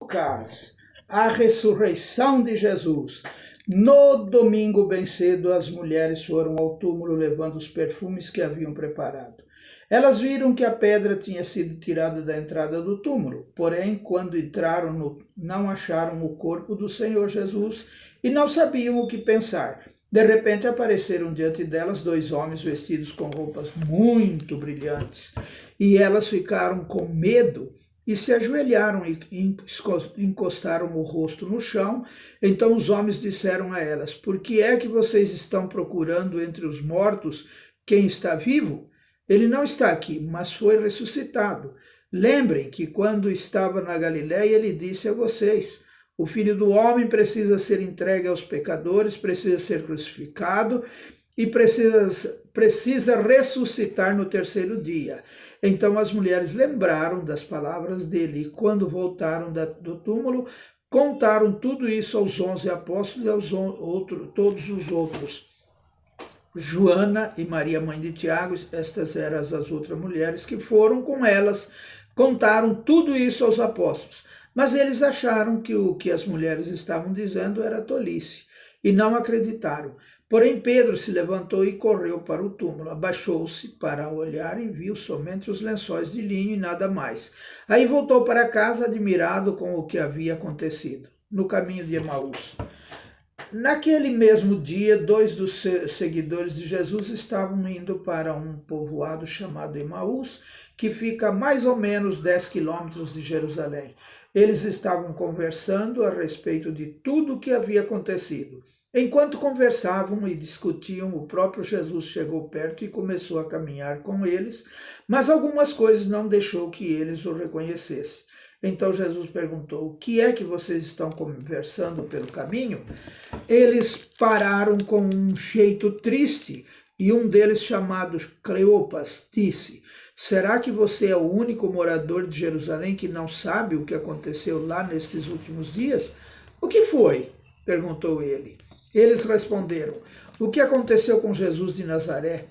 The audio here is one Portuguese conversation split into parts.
Lucas, a ressurreição de Jesus. No domingo bem cedo, as mulheres foram ao túmulo levando os perfumes que haviam preparado. Elas viram que a pedra tinha sido tirada da entrada do túmulo, porém, quando entraram, não acharam o corpo do Senhor Jesus e não sabiam o que pensar. De repente apareceram diante delas dois homens vestidos com roupas muito brilhantes, e elas ficaram com medo e se ajoelharam e encostaram o rosto no chão. Então os homens disseram a elas: por que é que vocês estão procurando entre os mortos quem está vivo? Ele não está aqui, mas foi ressuscitado. Lembrem que quando estava na Galiléia ele disse a vocês: o Filho do Homem precisa ser entregue aos pecadores, precisa ser crucificado e precisa ressuscitar no terceiro dia. Então as mulheres lembraram das palavras dele e quando voltaram do túmulo, contaram tudo isso aos 11 apóstolos e aos todos os outros. Joana e Maria, mãe de Tiago, estas eram as outras mulheres que foram com elas, contaram tudo isso aos apóstolos. Mas eles acharam que o que as mulheres estavam dizendo era tolice e não acreditaram. Porém, Pedro se levantou e correu para o túmulo, abaixou-se para olhar e viu somente os lençóis de linho e nada mais. Aí voltou para casa admirado com o que havia acontecido, no caminho de Emaús. Naquele mesmo dia, dois dos seguidores de Jesus estavam indo para um povoado chamado Emaús, que fica a mais ou menos 10 quilômetros de Jerusalém. Eles estavam conversando a respeito de tudo o que havia acontecido. Enquanto conversavam e discutiam, o próprio Jesus chegou perto e começou a caminhar com eles, mas algumas coisas não deixou que eles o reconhecessem. Então Jesus perguntou: o que é que vocês estão conversando pelo caminho? Eles pararam com um jeito triste e um deles, chamado Cleopas, disse: será que você é o único morador de Jerusalém que não sabe o que aconteceu lá nestes últimos dias? O que foi? Perguntou ele. Eles responderam: o que aconteceu com Jesus de Nazaré?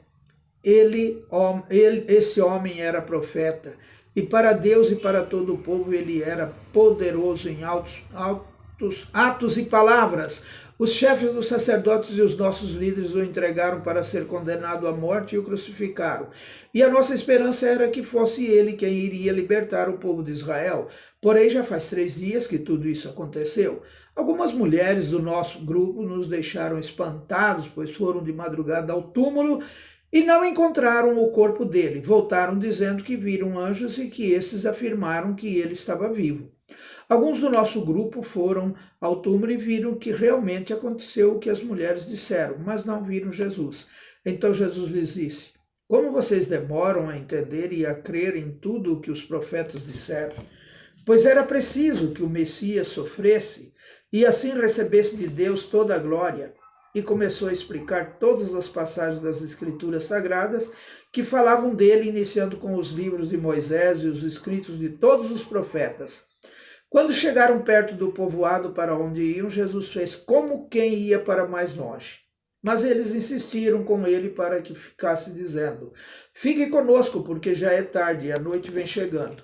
Esse homem era profeta, e para Deus e para todo o povo ele era poderoso em atos e palavras. Os chefes dos sacerdotes e os nossos líderes o entregaram para ser condenado à morte e o crucificaram. E a nossa esperança era que fosse ele quem iria libertar o povo de Israel. Porém, já faz 3 dias que tudo isso aconteceu. Algumas mulheres do nosso grupo nos deixaram espantados, pois foram de madrugada ao túmulo e não encontraram o corpo dele. Voltaram dizendo que viram anjos e que estes afirmaram que ele estava vivo. Alguns do nosso grupo foram ao túmulo e viram que realmente aconteceu o que as mulheres disseram, mas não viram Jesus. Então Jesus lhes disse: como vocês demoram a entender e a crer em tudo o que os profetas disseram? Pois era preciso que o Messias sofresse e assim recebesse de Deus toda a glória. E começou a explicar todas as passagens das Escrituras Sagradas que falavam dele, iniciando com os livros de Moisés e os escritos de todos os profetas. Quando chegaram perto do povoado para onde iam, Jesus fez como quem ia para mais longe. Mas eles insistiram com ele para que ficasse, dizendo: fique conosco, porque já é tarde e a noite vem chegando.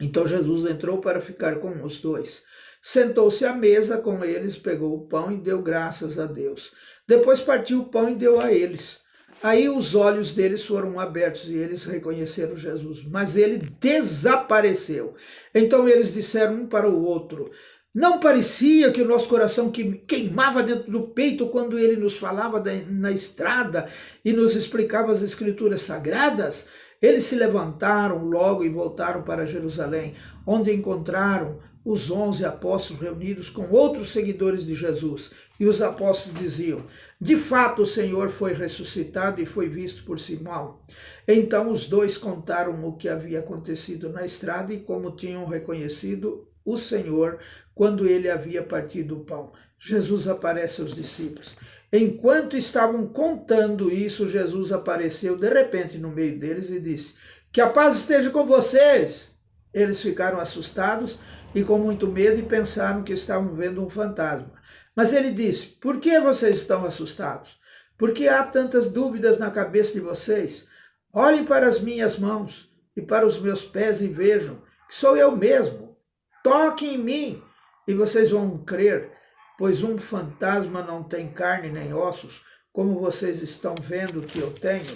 Então Jesus entrou para ficar com os dois. Sentou-se à mesa com eles, pegou o pão e deu graças a Deus. Depois partiu o pão e deu a eles. Aí os olhos deles foram abertos e eles reconheceram Jesus, mas ele desapareceu. Então eles disseram um para o outro: não parecia que o nosso coração queimava dentro do peito quando ele nos falava na estrada e nos explicava as Escrituras Sagradas? Eles se levantaram logo e voltaram para Jerusalém, onde encontraram os 11 apóstolos reunidos com outros seguidores de Jesus. E os apóstolos diziam: de fato o Senhor foi ressuscitado e foi visto por Simão. Então os dois contaram o que havia acontecido na estrada e como tinham reconhecido o Senhor quando ele havia partido o pão. Jesus aparece aos discípulos. Enquanto estavam contando isso, Jesus apareceu de repente no meio deles e disse: que a paz esteja com vocês. Eles ficaram assustados e com muito medo e pensaram que estavam vendo um fantasma. Mas ele disse: por que vocês estão assustados? Por que há tantas dúvidas na cabeça de vocês? Olhem para as minhas mãos e para os meus pés e vejam que sou eu mesmo. toquem em mim e vocês vão crer, pois um fantasma não tem carne nem ossos, como vocês estão vendo que eu tenho.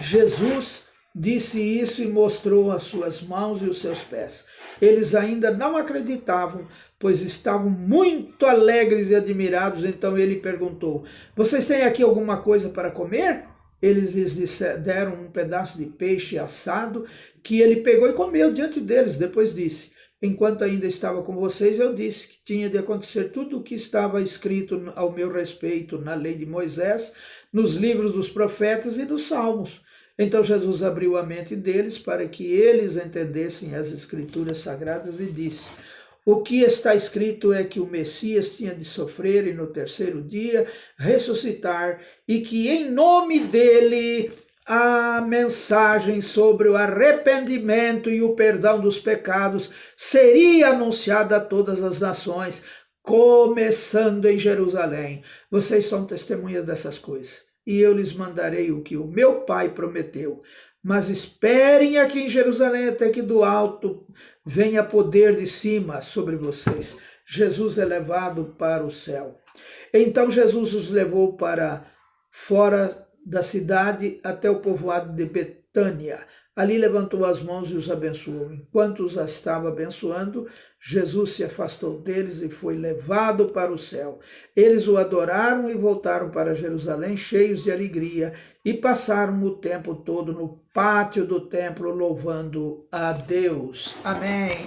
Jesus disse isso e mostrou as suas mãos e os seus pés. Eles ainda não acreditavam, pois estavam muito alegres e admirados. Então ele perguntou: vocês têm aqui alguma coisa para comer? Eles lhes deram um pedaço de peixe assado que ele pegou e comeu diante deles. Depois disse: enquanto ainda estava com vocês, eu disse que tinha de acontecer tudo o que estava escrito ao meu respeito na lei de Moisés, nos livros dos profetas e nos salmos. Então Jesus abriu a mente deles para que eles entendessem as escrituras sagradas e disse: o que está escrito é que o Messias tinha de sofrer e no terceiro dia ressuscitar, e que em nome dele a mensagem sobre o arrependimento e o perdão dos pecados seria anunciada a todas as nações, começando em Jerusalém. Vocês são testemunhas dessas coisas. E eu lhes mandarei o que o meu Pai prometeu. Mas esperem aqui em Jerusalém até que do alto venha poder de cima sobre vocês. Jesus é levado para o céu. Então Jesus os levou para fora da cidade até o povoado de Betânia. Ali levantou as mãos e os abençoou. Enquanto os estava abençoando, Jesus se afastou deles e foi levado para o céu. Eles o adoraram e voltaram para Jerusalém cheios de alegria e passaram o tempo todo no pátio do templo louvando a Deus. Amém.